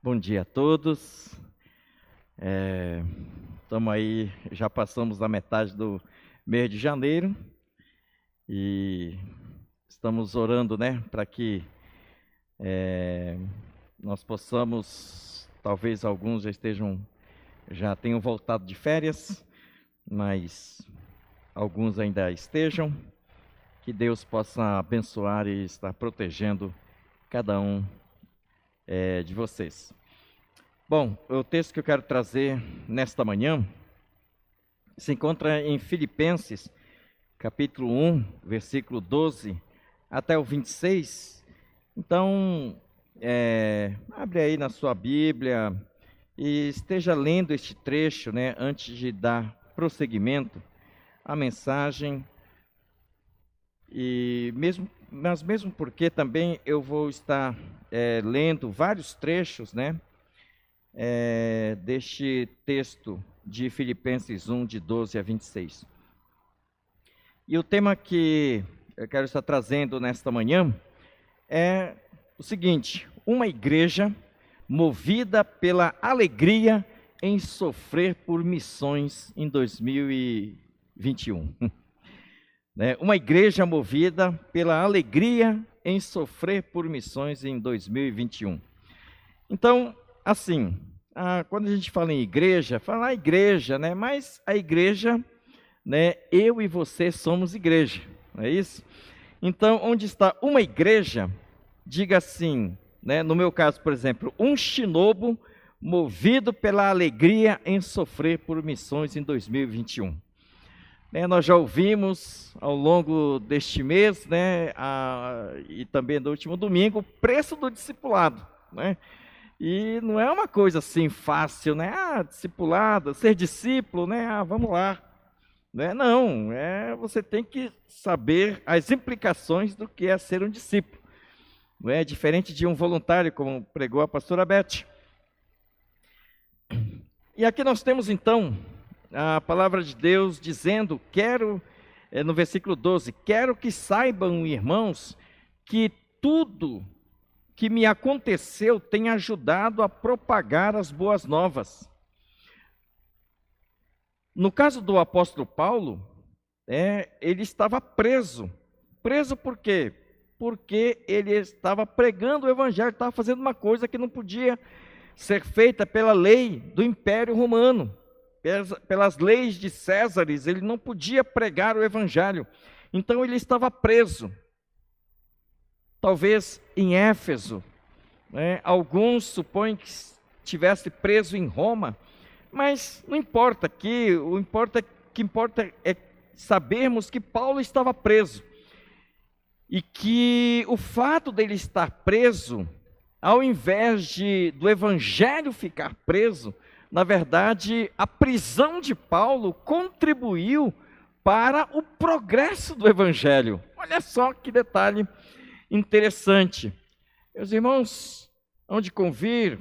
Bom dia a todos. Estamos aí, já passamos da metade do mês de janeiro e estamos orando, né, para que nós possamos, talvez alguns já tenham voltado de férias, mas alguns ainda estejam. Que Deus possa abençoar e estar protegendo cada um de vocês. Bom, o texto que eu quero trazer nesta manhã se encontra em Filipenses, capítulo 1, versículo 12 até o 26. Então, abre aí na sua Bíblia e esteja lendo este trecho, né, antes de dar prosseguimento à mensagem. Mas mesmo porque também eu vou estar lendo vários trechos, né, deste texto de Filipenses 1, de 12 a 26. E o tema que eu quero estar trazendo nesta manhã é o seguinte: uma igreja movida pela alegria em sofrer por missões em 2021. Uma igreja movida pela alegria em sofrer por missões em 2021. Então, assim, quando a gente fala em igreja, fala igreja, né? Mas a igreja, né? Eu e você somos igreja, não é isso? Então, onde está uma igreja, diga assim, né? No meu caso, por exemplo, um shinobu movido pela alegria em sofrer por missões em 2021. Nós já ouvimos ao longo deste mês, né, e também do último domingo, o preço do discipulado, né? E não é uma coisa assim fácil, né? Discipulado, ser discípulo, né? Vamos lá. Não, você tem que saber as implicações do que é ser um discípulo. Não é diferente de um voluntário, como pregou a pastora Beth. E aqui nós temos então a palavra de Deus dizendo, no versículo 12, quero que saibam, irmãos, que tudo que me aconteceu tem ajudado a propagar as boas novas. No caso do apóstolo Paulo, ele estava preso. Preso por quê? Porque ele estava pregando o evangelho, estava fazendo uma coisa que não podia ser feita pela lei do Império Romano. Pelas leis de Césares, ele não podia pregar o evangelho. Então ele estava preso. Talvez em Éfeso, alguns supõem que estivesse preso em Roma, mas não importa aqui, o que importa é sabermos que Paulo estava preso, e que o fato dele estar preso, ao invés do evangelho ficar preso, na verdade, a prisão de Paulo contribuiu para o progresso do evangelho. Olha só que detalhe interessante. Meus irmãos, hão de convir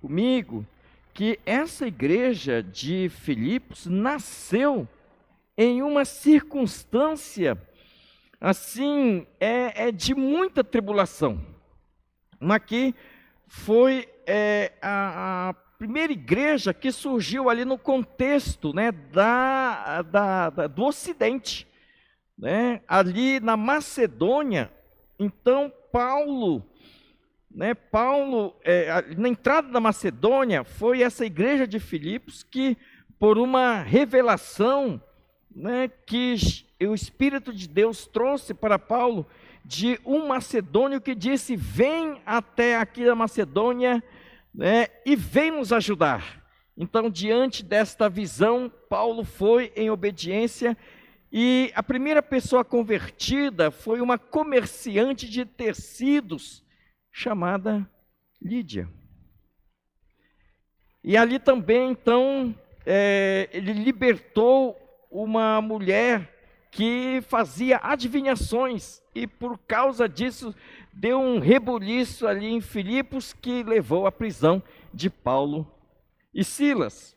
comigo que essa igreja de Filipos nasceu em uma circunstância, assim, de muita tribulação. Aqui foi a primeira igreja que surgiu ali no contexto, né, do Ocidente, né, ali na Macedônia. Então Paulo, na entrada da Macedônia, foi essa igreja de Filipos que, por uma revelação, né, que o Espírito de Deus trouxe para Paulo, de um macedônio que disse: vem até aqui da Macedônia, e vem nos ajudar. Então, diante desta visão, Paulo foi em obediência, e a primeira pessoa convertida foi uma comerciante de tecidos, chamada Lídia. E ali também, então, ele libertou uma mulher que fazia adivinhações, e por causa disso deu um rebuliço ali em Filipos, que levou à prisão de Paulo e Silas.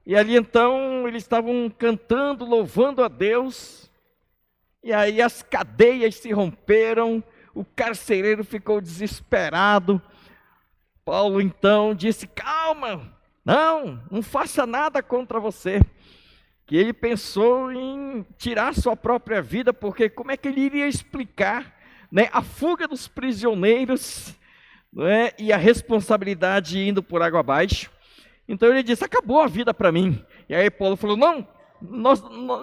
E ali então eles estavam cantando, louvando a Deus, e aí as cadeias se romperam, o carcereiro ficou desesperado, Paulo então disse: calma, não faça nada contra você. Que ele pensou em tirar sua própria vida, porque como é que ele iria explicar, né, a fuga dos prisioneiros, né, e a responsabilidade indo por água abaixo? Então ele disse: acabou a vida para mim. E aí Paulo falou: não,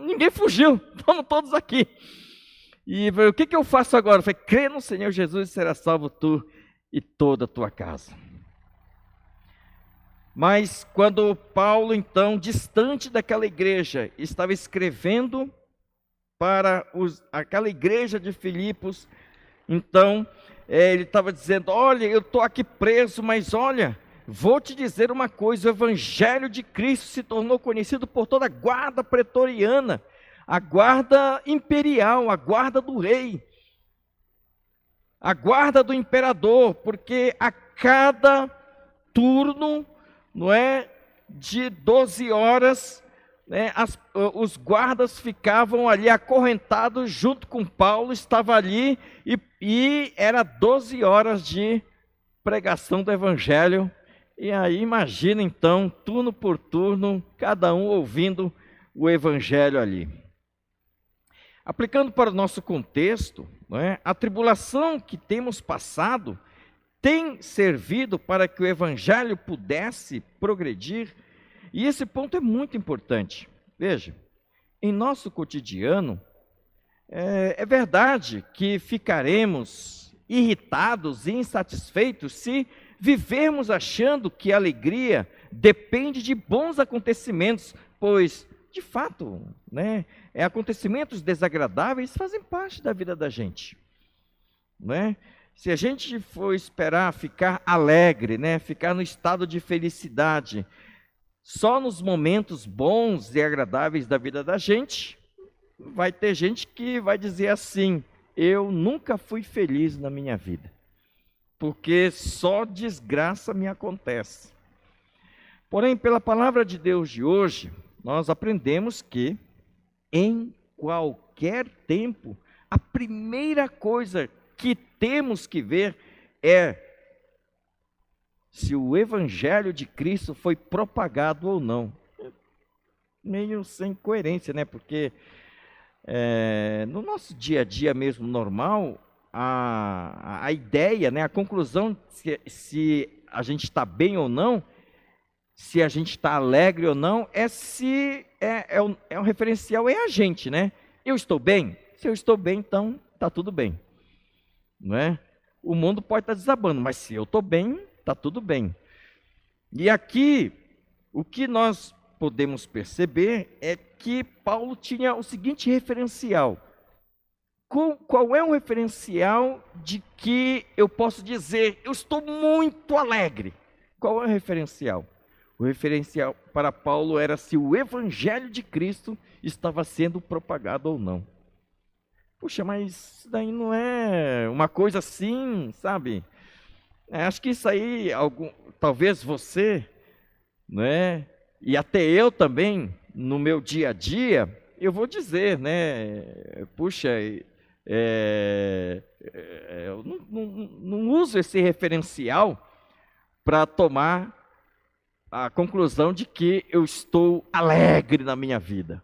ninguém fugiu, estamos todos aqui. E o que eu faço agora? Eu falei: crê no Senhor Jesus e será salvo tu e toda a tua casa. Mas quando Paulo, então, distante daquela igreja, estava escrevendo para aquela igreja de Filipos, então ele estava dizendo: olha, eu estou aqui preso, mas olha, vou te dizer uma coisa, o evangelho de Cristo se tornou conhecido por toda a guarda pretoriana, a guarda imperial, a guarda do rei, a guarda do imperador, porque a cada turno, não é, de 12 horas, né, os guardas ficavam ali acorrentados junto com Paulo, estava ali, e era 12 horas de pregação do evangelho. E aí imagina então, turno por turno, cada um ouvindo o evangelho ali. Aplicando para o nosso contexto, não é, a tribulação que temos passado tem servido para que o evangelho pudesse progredir, e esse ponto é muito importante. Veja, em nosso cotidiano, é verdade que ficaremos irritados e insatisfeitos se vivermos achando que a alegria depende de bons acontecimentos, pois, de fato, né, acontecimentos desagradáveis fazem parte da vida da gente, não é? Se a gente for esperar ficar alegre, né, ficar no estado de felicidade, só nos momentos bons e agradáveis da vida da gente, vai ter gente que vai dizer assim: eu nunca fui feliz na minha vida, porque só desgraça me acontece. Porém, pela palavra de Deus de hoje, nós aprendemos que em qualquer tempo, a primeira coisa que temos que ver é se o evangelho de Cristo foi propagado ou não. Meio sem coerência, né? Porque no nosso dia a dia mesmo normal, a ideia, né, a conclusão se a gente está bem ou não, se a gente está alegre ou não, um referencial, é a gente, né? Eu estou bem? Se eu estou bem, então está tudo bem. Não é? O mundo pode estar desabando, mas se eu estou bem, está tudo bem. E aqui, o que nós podemos perceber é que Paulo tinha o seguinte referencial. Qual é o referencial de que eu posso dizer: eu estou muito alegre? Qual é o referencial? O referencial para Paulo era se o evangelho de Cristo estava sendo propagado ou não. Puxa, mas isso daí não é uma coisa assim, sabe? Acho que isso aí, talvez você, né, e até eu também, no meu dia a dia, eu vou dizer, né? Puxa, eu não uso esse referencial para tomar a conclusão de que eu estou alegre na minha vida.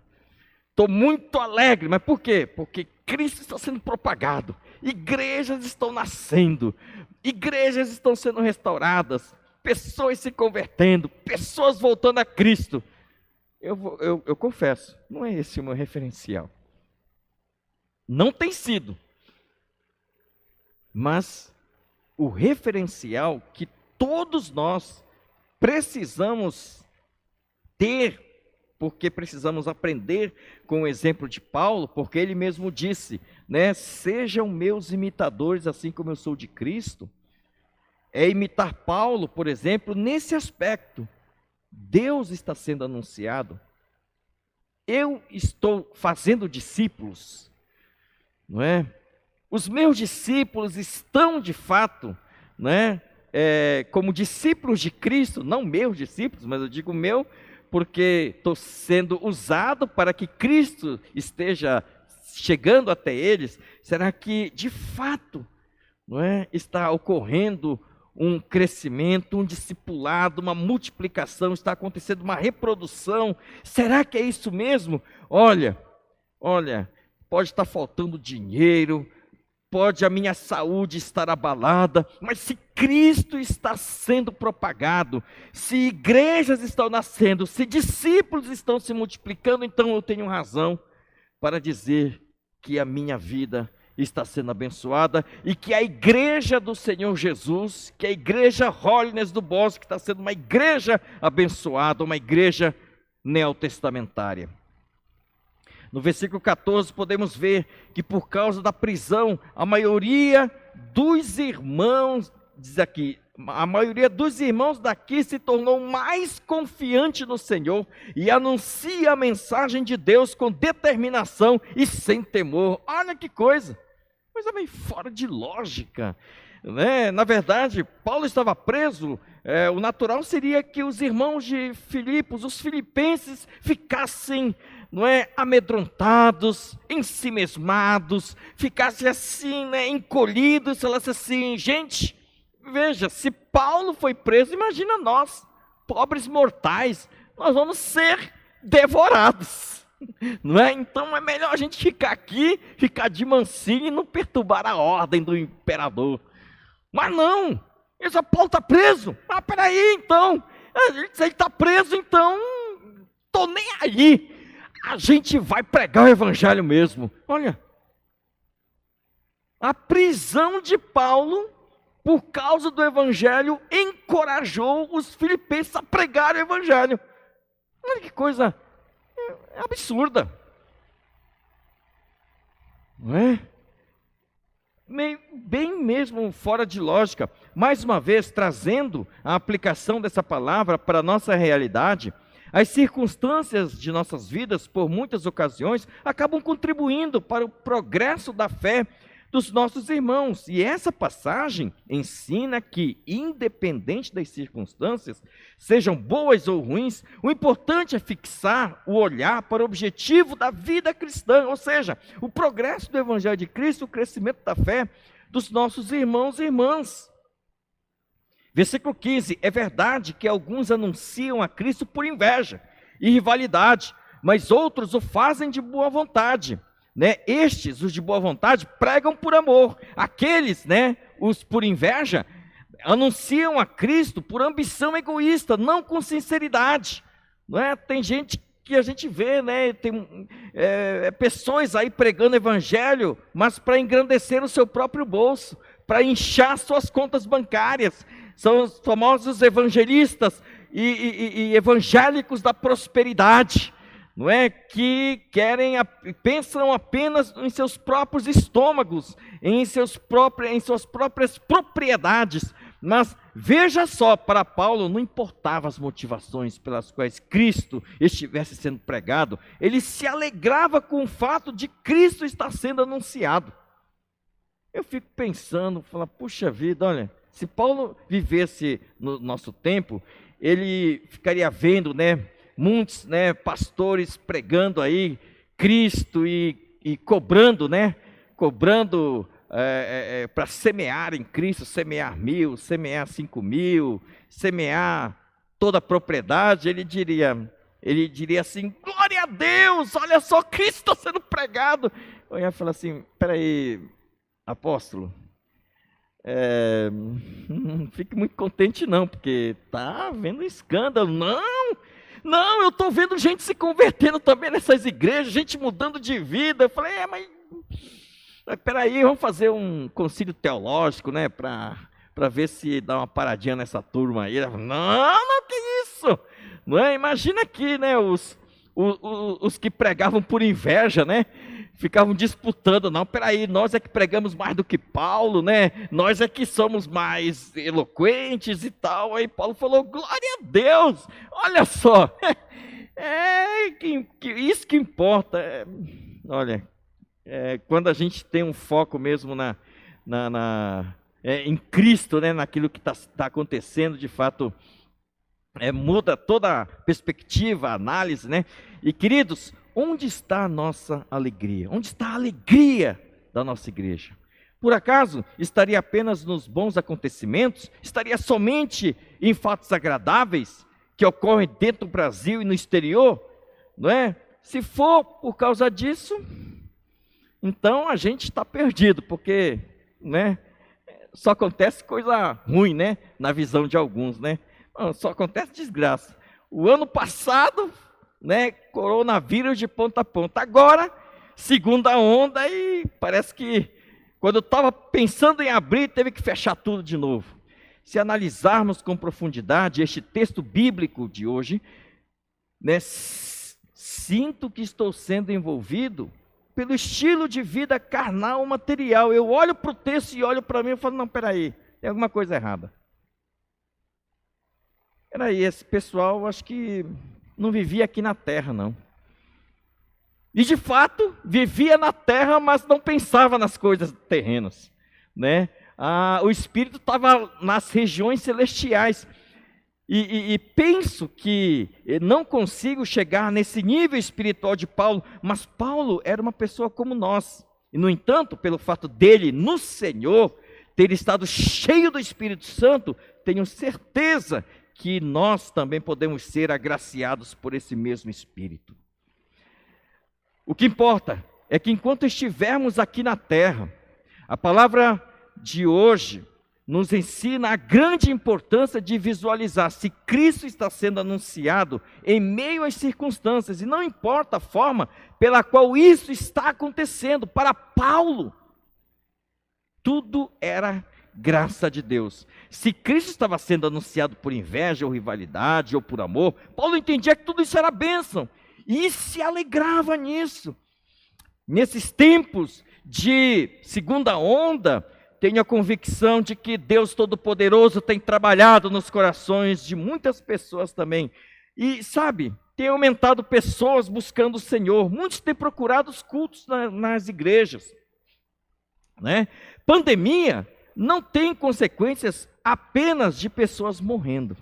Estou muito alegre, mas por quê? Porque Cristo está sendo propagado, igrejas estão nascendo, igrejas estão sendo restauradas, pessoas se convertendo, pessoas voltando a Cristo. Eu confesso, não é esse o meu referencial. Não tem sido. Mas o referencial que todos nós precisamos ter, porque precisamos aprender com o exemplo de Paulo, porque ele mesmo disse, né, sejam meus imitadores assim como eu sou de Cristo, é imitar Paulo, por exemplo, nesse aspecto. Deus está sendo anunciado, eu estou fazendo discípulos, não é? Os meus discípulos estão de fato, não é? Como discípulos de Cristo, não meus discípulos, mas eu digo meu, porque estou sendo usado para que Cristo esteja chegando até eles. Será que de fato, não é, está ocorrendo um crescimento, um discipulado, uma multiplicação, está acontecendo uma reprodução. Será que é isso mesmo? Olha, pode estar faltando dinheiro, pode a minha saúde estar abalada, mas se Cristo está sendo propagado, se igrejas estão nascendo, se discípulos estão se multiplicando, então eu tenho razão para dizer que a minha vida está sendo abençoada e que a igreja do Senhor Jesus, que a igreja Holiness do Bosque está sendo uma igreja abençoada, uma igreja neotestamentária. No versículo 14 podemos ver que por causa da prisão, a maioria dos irmãos, diz aqui, a maioria dos irmãos daqui se tornou mais confiante no Senhor e anuncia a mensagem de Deus com determinação e sem temor. Olha que coisa meio fora de lógica, né? Na verdade, Paulo estava preso, o natural seria que os irmãos de Filipos, os filipenses, ficassem, não é, amedrontados, ensimesmados, ficassem assim, né, encolhidos, falassem assim, gente, veja, se Paulo foi preso, imagina nós, pobres mortais, nós vamos ser devorados. Não é? Então é melhor a gente ficar aqui, ficar de mansinho e não perturbar a ordem do imperador. Mas não, esse Paulo está preso. Ah, peraí, então, se ele está preso, então, estou nem aí. A gente vai pregar o evangelho mesmo. Olha, a prisão de Paulo, por causa do evangelho, encorajou os filipenses a pregar o evangelho. Olha que coisa absurda, não é? Bem mesmo fora de lógica. Mais uma vez, trazendo a aplicação dessa palavra para a nossa realidade, as circunstâncias de nossas vidas, por muitas ocasiões, acabam contribuindo para o progresso da fé dos nossos irmãos. E essa passagem ensina que, independente das circunstâncias, sejam boas ou ruins, o importante é fixar o olhar para o objetivo da vida cristã, ou seja, o progresso do Evangelho de Cristo, o crescimento da fé dos nossos irmãos e irmãs. Versículo 15, é verdade que alguns anunciam a Cristo por inveja e rivalidade, mas outros o fazem de boa vontade. Né? Estes, os de boa vontade, pregam por amor. Aqueles, né, os por inveja, anunciam a Cristo por ambição egoísta, não com sinceridade. Não é? Tem gente que a gente vê, né, tem pessoas aí pregando evangelho, mas para engrandecer o seu próprio bolso, para inchar suas contas bancárias. São os famosos evangelistas e evangélicos da prosperidade. Não é, que pensam apenas em seus próprios estômagos, em suas próprias propriedades. Mas veja só, para Paulo não importava as motivações pelas quais Cristo estivesse sendo pregado, ele se alegrava com o fato de Cristo estar sendo anunciado. Eu fico pensando, falar, puxa vida, olha, se Paulo vivesse no nosso tempo, ele ficaria vendo, né, muitos, né, pastores pregando aí Cristo e cobrando, né, para semear em Cristo, semear 1.000, semear 5.000, semear toda a propriedade. Ele diria assim, glória a Deus, olha só, Cristo está sendo pregado. Eu ia falar assim, peraí, apóstolo, não fique muito contente não, porque está havendo um escândalo. Não, eu estou vendo gente se convertendo também nessas igrejas, gente mudando de vida. Eu falei, mas peraí, vamos fazer um concílio teológico, né, para ver se dá uma paradinha nessa turma aí. Não, que isso? Não é? Imagina aqui, né, os que pregavam por inveja, né, ficavam disputando. Não, peraí, nós é que pregamos mais do que Paulo, né, nós é que somos mais eloquentes e tal. Aí Paulo falou, glória a Deus, olha só, isso que importa. Olha, quando a gente tem um foco mesmo em Cristo, né, naquilo que está acontecendo, de fato, muda toda a perspectiva, a análise, né? E queridos, onde está a nossa alegria? Onde está a alegria da nossa igreja? Por acaso estaria apenas nos bons acontecimentos? Estaria somente em fatos agradáveis que ocorrem dentro do Brasil e no exterior? Não é? Se for por causa disso, então a gente está perdido, porque, né, só acontece coisa ruim, né, na visão de alguns, né? Só acontece desgraça. O ano passado, né, coronavírus de ponta a ponta. Agora, segunda onda, e parece que quando eu estava pensando em abrir, teve que fechar tudo de novo. Se analisarmos com profundidade este texto bíblico de hoje, né, sinto que estou sendo envolvido pelo estilo de vida carnal material. Eu olho para o texto e olho para mim e falo, não, peraí, tem alguma coisa errada. Peraí, esse pessoal acho que não vivia aqui na terra, não. E de fato, vivia na terra, mas não pensava nas coisas terrenas, né? O espírito estava nas regiões celestiais. E penso que não consigo chegar nesse nível espiritual de Paulo, mas Paulo era uma pessoa como nós. E, no entanto, pelo fato dele, no Senhor, ter estado cheio do Espírito Santo, tenho certeza que nós também podemos ser agraciados por esse mesmo Espírito. O que importa é que enquanto estivermos aqui na terra, a palavra de hoje nos ensina a grande importância de visualizar se Cristo está sendo anunciado em meio às circunstâncias, e não importa a forma pela qual isso está acontecendo. Para Paulo, tudo era graça de Deus. Se Cristo estava sendo anunciado por inveja ou rivalidade ou por amor, Paulo entendia que tudo isso era bênção e se alegrava nisso. Nesses tempos de segunda onda, tenho a convicção de que Deus Todo-Poderoso tem trabalhado nos corações de muitas pessoas também. E sabe, tem aumentado pessoas buscando o Senhor. Muitos têm procurado os cultos nas igrejas, né? Pandemia não tem consequências apenas de pessoas morrendo.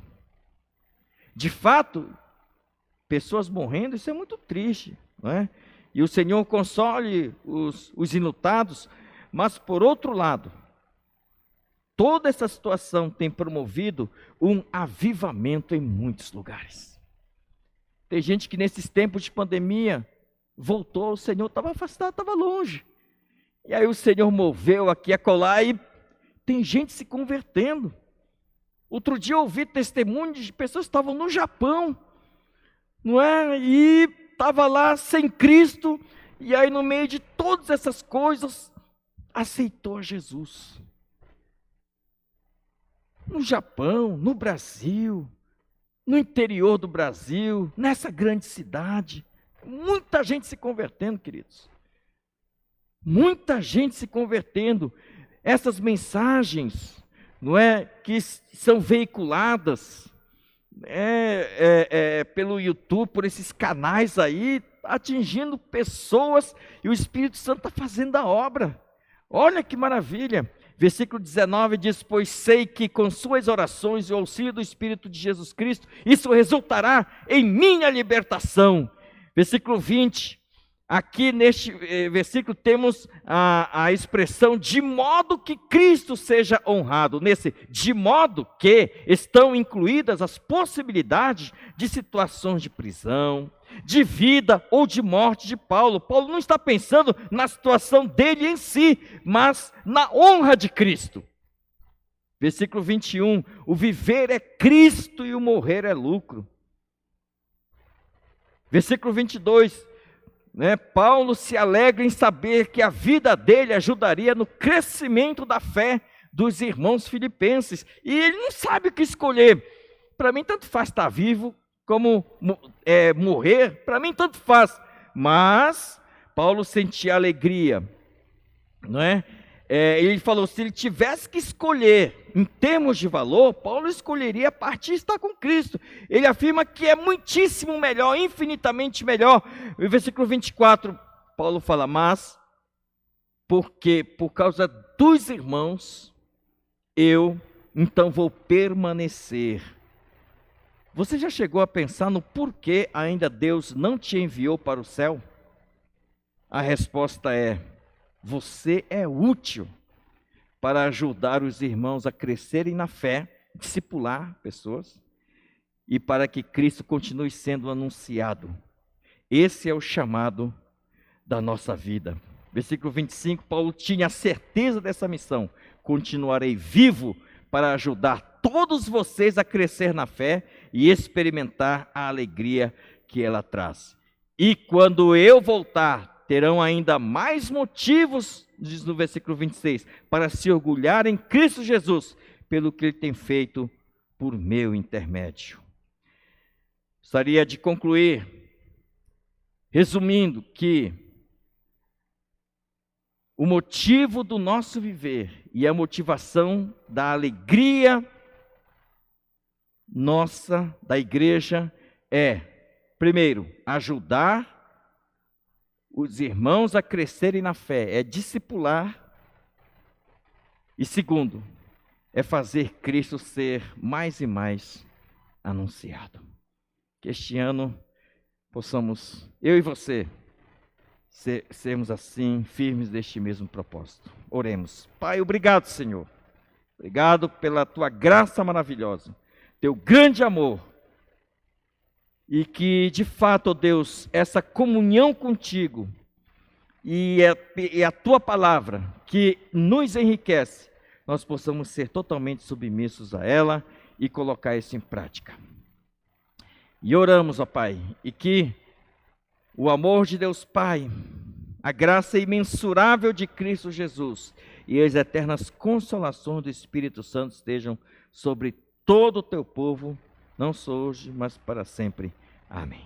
De fato, pessoas morrendo, isso é muito triste, não é? E o Senhor console os enlutados, mas por outro lado, toda essa situação tem promovido um avivamento em muitos lugares. Tem gente que nesses tempos de pandemia voltou, o Senhor estava afastado, estava longe. E aí o Senhor moveu aqui, acolá, e tem gente se convertendo. Outro dia eu ouvi testemunhos de pessoas que estavam no Japão, não é? E estava lá sem Cristo, e aí no meio de todas essas coisas, aceitou Jesus. No Japão, no Brasil, no interior do Brasil, nessa grande cidade, muita gente se convertendo, queridos. Muita gente se convertendo. Essas mensagens, não é, que são veiculadas pelo YouTube, por esses canais aí, atingindo pessoas, e o Espírito Santo está fazendo a obra. Olha que maravilha. Versículo 19 diz, pois sei que com suas orações e o auxílio do Espírito de Jesus Cristo, isso resultará em minha libertação. Versículo 20, aqui neste versículo temos a expressão, de modo que Cristo seja honrado. Nesse de modo que estão incluídas as possibilidades de situações de prisão, de vida ou de morte de Paulo. Paulo não está pensando na situação dele em si, mas na honra de Cristo. Versículo 21, o viver é Cristo e o morrer é lucro. Versículo 22, Paulo se alegra em saber que a vida dele ajudaria no crescimento da fé dos irmãos filipenses, e ele não sabe o que escolher. Para mim tanto faz estar vivo como morrer, para mim tanto faz, mas Paulo sentia alegria, não é? Ele falou, se ele tivesse que escolher em termos de valor, Paulo escolheria a parte de estar com Cristo. Ele afirma que é muitíssimo melhor, infinitamente melhor. No versículo 24, Paulo fala, mas porque por causa dos irmãos, eu então vou permanecer. Você já chegou a pensar no porquê ainda Deus não te enviou para o céu? A resposta é, você é útil para ajudar os irmãos a crescerem na fé, discipular pessoas, e para que Cristo continue sendo anunciado. Esse é o chamado da nossa vida. Versículo 25, Paulo tinha a certeza dessa missão. Continuarei vivo para ajudar todos vocês a crescer na fé e experimentar a alegria que ela traz. E quando eu voltar, terão ainda mais motivos, diz no versículo 26, para se orgulhar em Cristo Jesus, pelo que Ele tem feito por meu intermédio. Gostaria de concluir, resumindo, que o motivo do nosso viver e a motivação da alegria nossa, da igreja, é, primeiro, ajudar os irmãos a crescerem na fé, é discipular, e segundo, é fazer Cristo ser mais e mais anunciado. Que este ano possamos, eu e você, sermos assim, firmes deste mesmo propósito. Oremos. Pai, obrigado, Senhor. Obrigado pela tua graça maravilhosa, teu grande amor. E que, de fato, ó Deus, essa comunhão contigo e a tua palavra que nos enriquece, nós possamos ser totalmente submissos a ela e colocar isso em prática. E oramos, ó Pai, e que o amor de Deus Pai, a graça imensurável de Cristo Jesus e as eternas consolações do Espírito Santo estejam sobre todo o teu povo, não só hoje, mas para sempre. Amém.